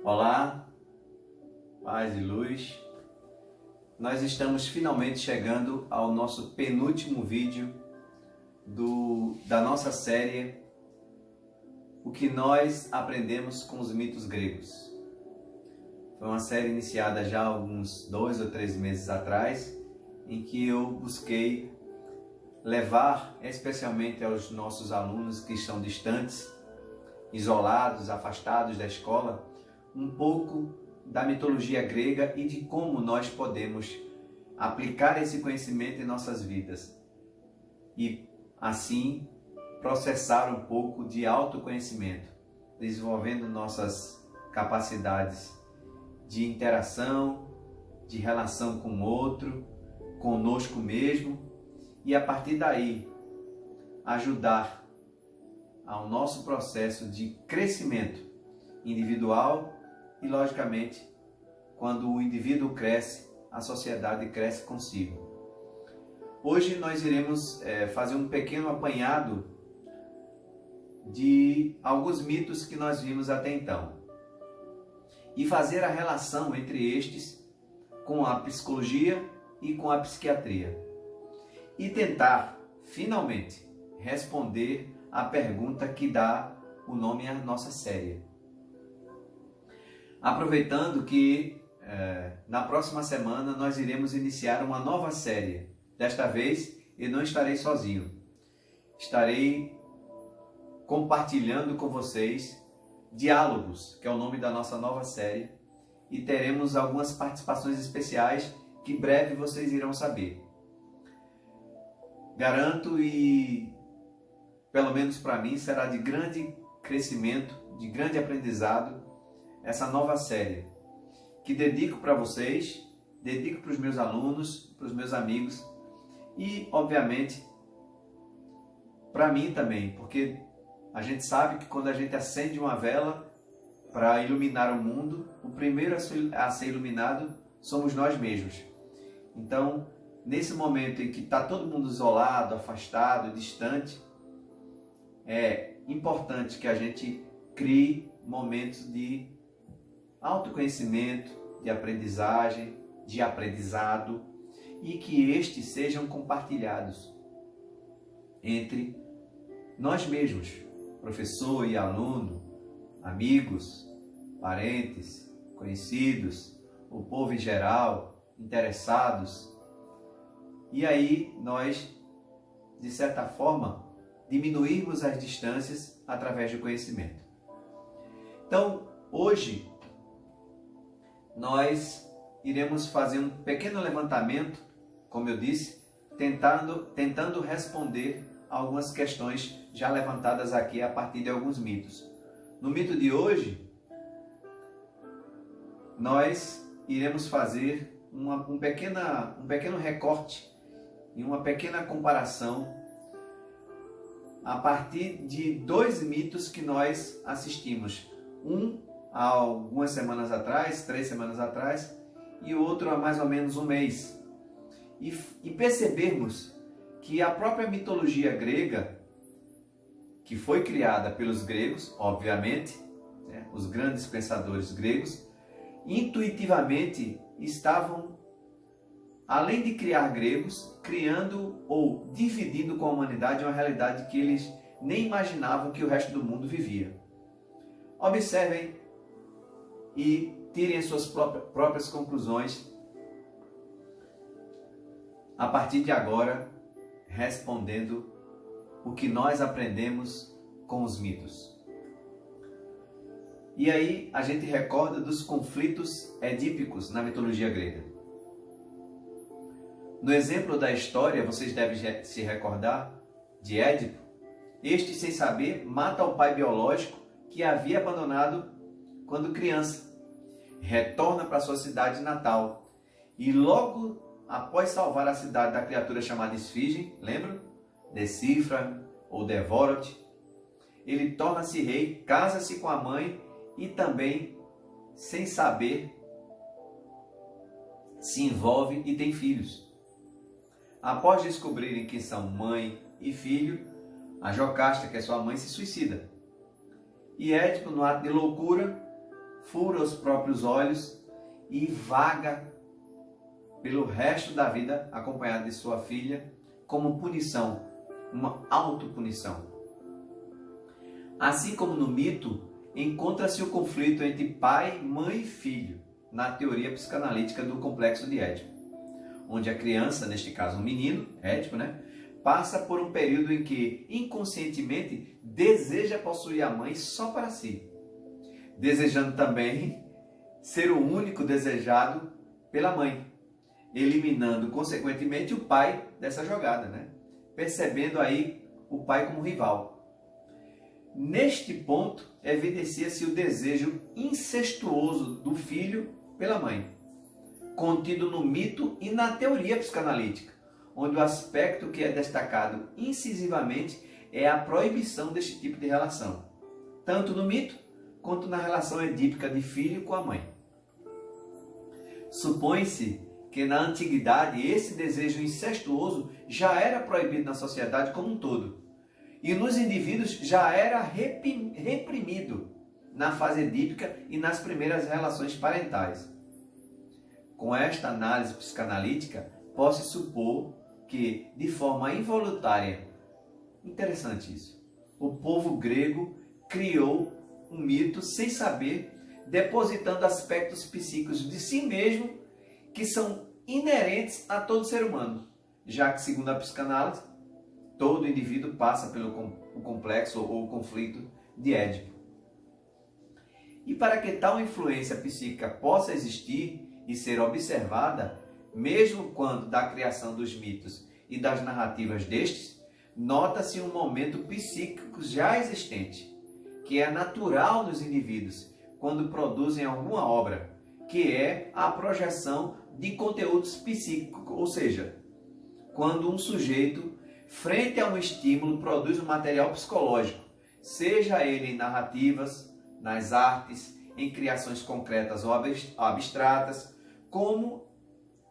Olá, paz e luz. Nós estamos finalmente chegando ao nosso penúltimo vídeo da nossa série O que nós aprendemos com os mitos gregos. Foi uma série iniciada já há alguns 2 ou 3 meses atrás, em que eu busquei levar especialmente aos nossos alunos que estão distantes, isolados, afastados da escola, um pouco da mitologia grega e de como nós podemos aplicar esse conhecimento em nossas vidas e assim processar um pouco de autoconhecimento, desenvolvendo nossas capacidades de interação, de relação com o outro, conosco mesmo, e a partir daí ajudar ao nosso processo de crescimento individual e, logicamente, quando o indivíduo cresce, a sociedade cresce consigo. Hoje nós iremos fazer um pequeno apanhado de alguns mitos que nós vimos até então e fazer a relação entre estes com a psicologia e com a psiquiatria e tentar, finalmente, responder a pergunta que dá o nome à nossa série. Aproveitando que na próxima semana nós iremos iniciar uma nova série. Desta vez eu não estarei sozinho. Estarei compartilhando com vocês Diálogos, que é o nome da nossa nova série, e teremos algumas participações especiais que breve vocês irão saber. Garanto e, pelo menos para mim, será de grande crescimento, de grande aprendizado essa nova série, que dedico para vocês, dedico para os meus alunos, para os meus amigos e, obviamente, para mim também, porque a gente sabe que quando a gente acende uma vela para iluminar o mundo, o primeiro a ser iluminado somos nós mesmos. Então, nesse momento em que está todo mundo isolado, afastado, distante, é importante que a gente crie momentos de autoconhecimento, de aprendizagem, de aprendizado e que estes sejam compartilhados entre nós mesmos, professor e aluno, amigos, parentes, conhecidos, o povo em geral, interessados. E aí nós, de certa forma, diminuirmos as distâncias através do conhecimento. Então, hoje, nós iremos fazer um pequeno levantamento, como eu disse, tentando responder algumas questões já levantadas aqui a partir de alguns mitos. No mito de hoje, nós iremos fazer um pequeno recorte e uma pequena comparação a partir de 2 mitos que nós assistimos. Um há algumas semanas atrás, 3 semanas atrás, e o outro há mais ou menos um mês. E percebermos que a própria mitologia grega, que foi criada pelos gregos, obviamente, né, os grandes pensadores gregos, intuitivamente estavam, além de criar gregos, criando ou dividindo com a humanidade uma realidade que eles nem imaginavam que o resto do mundo vivia. Observem e tirem as suas próprias conclusões a partir de agora, respondendo o que nós aprendemos com os mitos. E aí a gente recorda dos conflitos edípicos na mitologia grega. No exemplo da história, vocês devem se recordar de Édipo. Este, sem saber, mata o pai biológico que havia abandonado quando criança. Retorna para sua cidade natal e logo após salvar a cidade da criatura chamada Esfinge, lembram? Decifra ou Devora-te, ele torna-se rei, casa-se com a mãe e também, sem saber, se envolve e tem filhos. Após descobrirem que são mãe e filho, a Jocasta, que é sua mãe, se suicida. E Édipo, no ato de loucura, fura os próprios olhos e vaga pelo resto da vida acompanhado de sua filha como punição, uma autopunição. Assim como no mito, encontra-se o conflito entre pai, mãe e filho, na teoria psicanalítica do complexo de Édipo, onde a criança, neste caso um menino, Édipo, passa por um período em que, inconscientemente, deseja possuir a mãe só para si, desejando também ser o único desejado pela mãe, eliminando, consequentemente, o pai dessa jogada, percebendo aí o pai como rival. Neste ponto, evidencia-se o desejo incestuoso do filho pela mãe, contido no mito e na teoria psicanalítica, onde o aspecto que é destacado incisivamente é a proibição deste tipo de relação, tanto no mito quanto na relação edípica de filho com a mãe. Supõe-se que na antiguidade esse desejo incestuoso já era proibido na sociedade como um todo, e nos indivíduos já era reprimido na fase edípica e nas primeiras relações parentais. Com esta análise psicanalítica, pode-se supor que, de forma involuntária, interessante isso, o povo grego criou um mito sem saber, depositando aspectos psíquicos de si mesmo que são inerentes a todo ser humano, já que, segundo a psicanálise, todo indivíduo passa pelo complexo ou o conflito de Édipo. E para que tal influência psíquica possa existir e ser observada, mesmo quando da criação dos mitos e das narrativas destes, nota-se um momento psíquico já existente, que é natural nos indivíduos quando produzem alguma obra, que é a projeção de conteúdos psíquicos, ou seja, quando um sujeito, frente a um estímulo, produz um material psicológico, seja ele em narrativas, nas artes, em criações concretas ou abstratas, como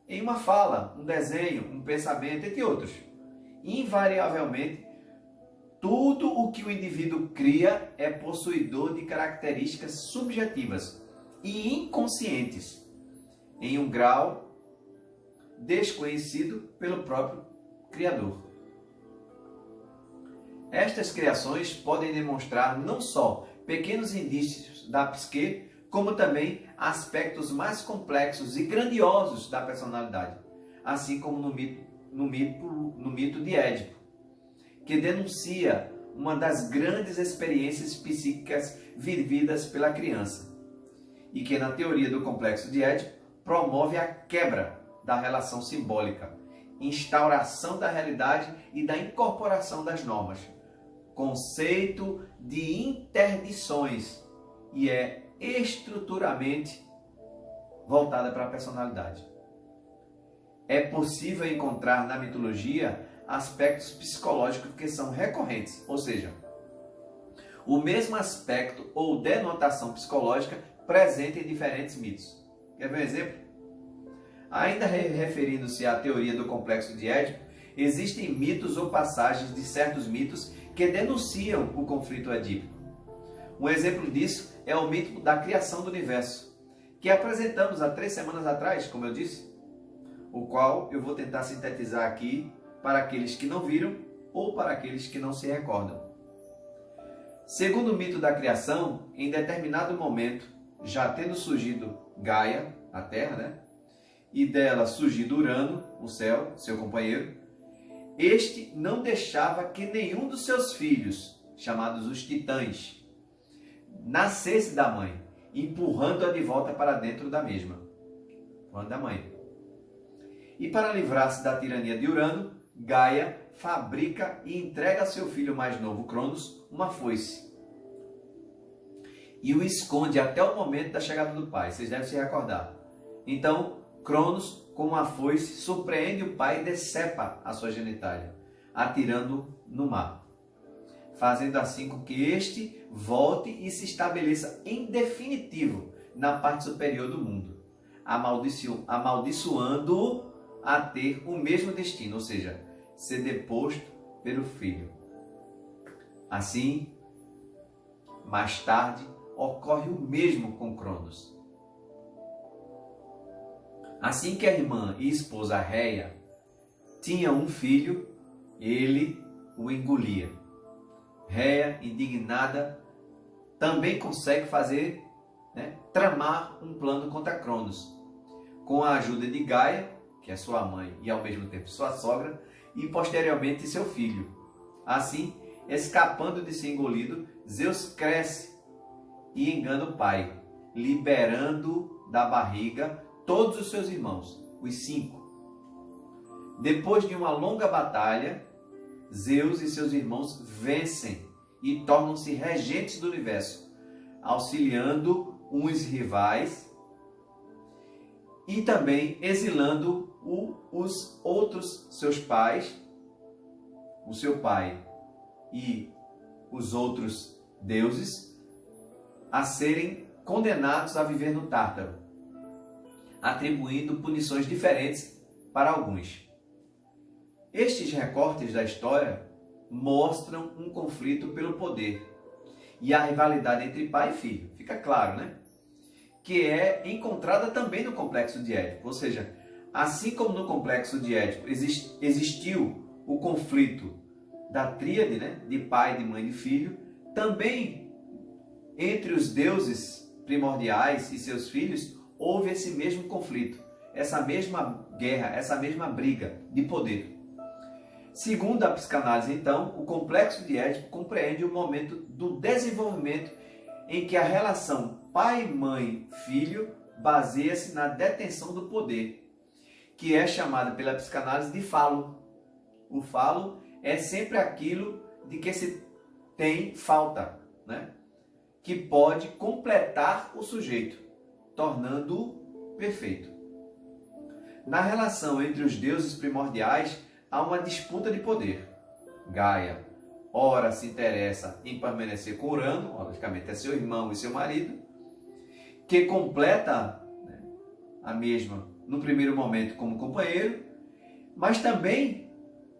em uma fala, um desenho, um pensamento, entre outros. Invariavelmente, tudo o que o indivíduo cria é possuidor de características subjetivas e inconscientes, em um grau desconhecido pelo próprio Criador. Estas criações podem demonstrar não só pequenos indícios da psique, como também aspectos mais complexos e grandiosos da personalidade, assim como no mito de Édipo, que denuncia uma das grandes experiências psíquicas vividas pela criança, e que na teoria do complexo de Édipo promove a quebra da relação simbólica, instauração da realidade e da incorporação das normas, conceito de interdições, e é estruturalmente voltada para a personalidade. É possível encontrar na mitologia aspectos psicológicos que são recorrentes, ou seja, o mesmo aspecto ou denotação psicológica presente em diferentes mitos. Quer ver um exemplo? Ainda referindo-se à teoria do complexo de Édipo, existem mitos ou passagens de certos mitos que denunciam o conflito edípico. Um exemplo disso é o mito da criação do universo, que apresentamos há 3 semanas atrás, como eu disse, o qual eu vou tentar sintetizar aqui para aqueles que não viram ou para aqueles que não se recordam. Segundo o mito da criação, em determinado momento, já tendo surgido Gaia, a Terra, e dela surgido Urano, o céu, seu companheiro, este não deixava que nenhum dos seus filhos, chamados os titãs, nascesse da mãe, empurrando-a de volta para dentro da mesma, empurrando da mãe. E para livrar-se da tirania de Urano, Gaia fabrica e entrega a seu filho mais novo, Cronos, uma foice. E o esconde até o momento da chegada do pai, vocês devem se recordar. Então, Cronos, com uma foice, surpreende o pai e decepa a sua genitália, atirando no mar, fazendo assim com que este volte e se estabeleça em definitivo na parte superior do mundo, amaldiçoando-o a ter o mesmo destino, ou seja, ser deposto pelo filho. Assim, mais tarde, ocorre o mesmo com Cronos. Assim que a irmã e esposa Réia tinha um filho, ele o engolia. Réia, indignada, também consegue tramar um plano contra Cronos, com a ajuda de Gaia, que é sua mãe e ao mesmo tempo sua sogra, e posteriormente seu filho. Assim, escapando de ser engolido, Zeus cresce e engana o pai, liberando da barriga todos os seus irmãos, os 5. Depois de uma longa batalha, Zeus e seus irmãos vencem e tornam-se regentes do universo, auxiliando uns rivais e também exilando os outros seus pais, o seu pai e os outros deuses, a serem condenados a viver no Tártaro, atribuindo punições diferentes para alguns. Estes recortes da história mostram um conflito pelo poder e a rivalidade entre pai e filho. Fica claro, né? Que é encontrada também no complexo de Édipo. Ou seja, assim como no complexo de Édipo existiu o conflito da tríade, né? De pai, de mãe e de filho, também entre os deuses primordiais e seus filhos houve esse mesmo conflito, essa mesma guerra, essa mesma briga de poder. Segundo a psicanálise, então, o complexo de Édipo compreende o momento do desenvolvimento em que a relação pai-mãe-filho baseia-se na detenção do poder, que é chamada pela psicanálise de falo. O falo é sempre aquilo de que se tem falta, né? Que pode completar o sujeito, tornando-o perfeito. Na relação entre os deuses primordiais, há uma disputa de poder. Gaia, ora se interessa em permanecer com Urano, logicamente é seu irmão e seu marido, que completa a mesma no primeiro momento como companheiro, mas também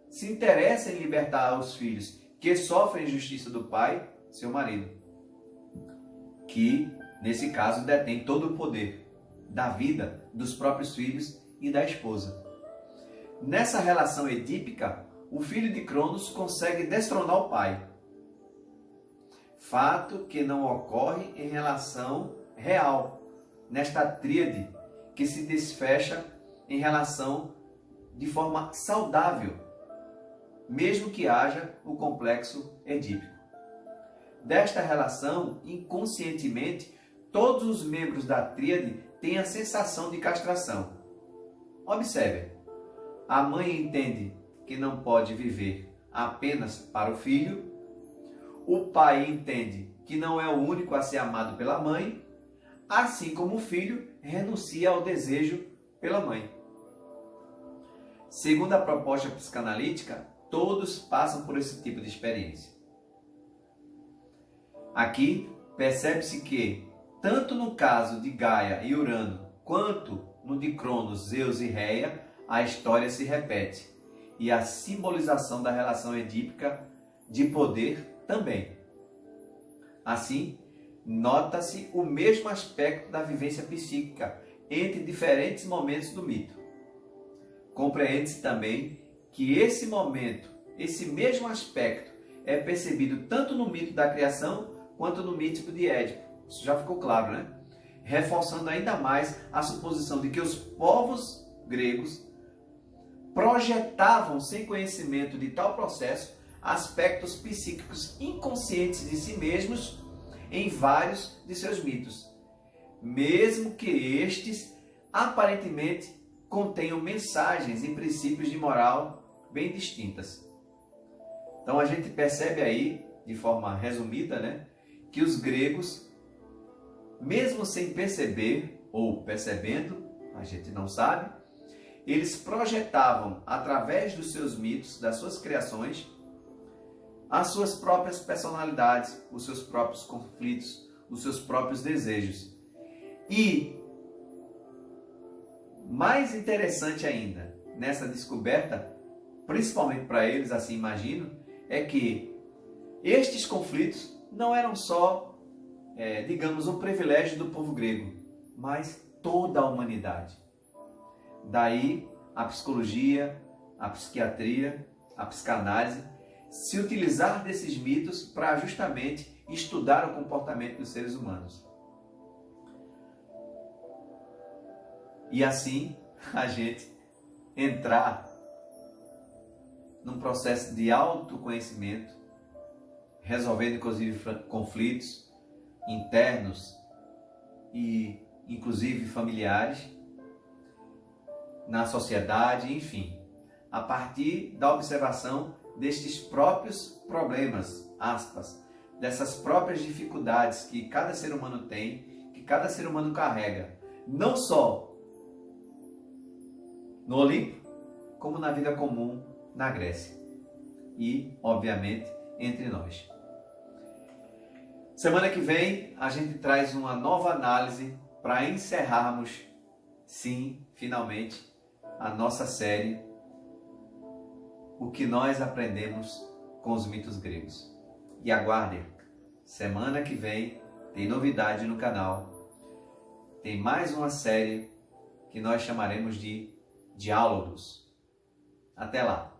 se interessa em libertar os filhos que sofrem injustiça do pai, seu marido, que nesse caso detém todo o poder da vida dos próprios filhos e da esposa. Nessa relação edípica, o filho de Cronos consegue destronar o pai. Fato que não ocorre em relação real, nesta tríade que se desfecha em relação de forma saudável, mesmo que haja o complexo edípico. Desta relação, inconscientemente, todos os membros da tríade têm a sensação de castração. Observe. A mãe entende que não pode viver apenas para o filho. O pai entende que não é o único a ser amado pela mãe, assim como o filho renuncia ao desejo pela mãe. Segundo a proposta psicanalítica, todos passam por esse tipo de experiência. Aqui percebe-se que, tanto no caso de Gaia e Urano, quanto no de Cronos, Zeus e Réia, a história se repete e a simbolização da relação edípica de poder também. Assim, nota-se o mesmo aspecto da vivência psíquica entre diferentes momentos do mito. Compreende-se também que esse momento, esse mesmo aspecto, é percebido tanto no mito da criação quanto no mítico de Édipo. Isso já ficou claro, né? Reforçando ainda mais a suposição de que os povos gregos projetavam, sem conhecimento de tal processo, aspectos psíquicos inconscientes de si mesmos em vários de seus mitos, mesmo que estes aparentemente contenham mensagens e princípios de moral bem distintas. Então a gente percebe aí, de forma resumida, né, que os gregos, mesmo sem perceber ou percebendo, a gente não sabe, eles projetavam, através dos seus mitos, das suas criações, as suas próprias personalidades, os seus próprios conflitos, os seus próprios desejos. E, mais interessante ainda, nessa descoberta, principalmente para eles, assim imagino, é que estes conflitos não eram só digamos, um privilégio do povo grego, mas toda a humanidade. Daí a psicologia, a psiquiatria, a psicanálise se utilizar desses mitos para justamente estudar o comportamento dos seres humanos. E assim a gente entrar num processo de autoconhecimento, resolvendo inclusive conflitos internos e inclusive familiares, na sociedade, enfim, a partir da observação destes próprios problemas, aspas, dessas próprias dificuldades que cada ser humano tem, que cada ser humano carrega, não só no Olimpo, como na vida comum na Grécia e, obviamente, entre nós. Semana que vem a gente traz uma nova análise para encerrarmos, sim, finalmente, a nossa série O que nós aprendemos com os mitos gregos. E aguardem, semana que vem tem novidade no canal. Tem mais uma série que nós chamaremos de Diálogos. Até lá!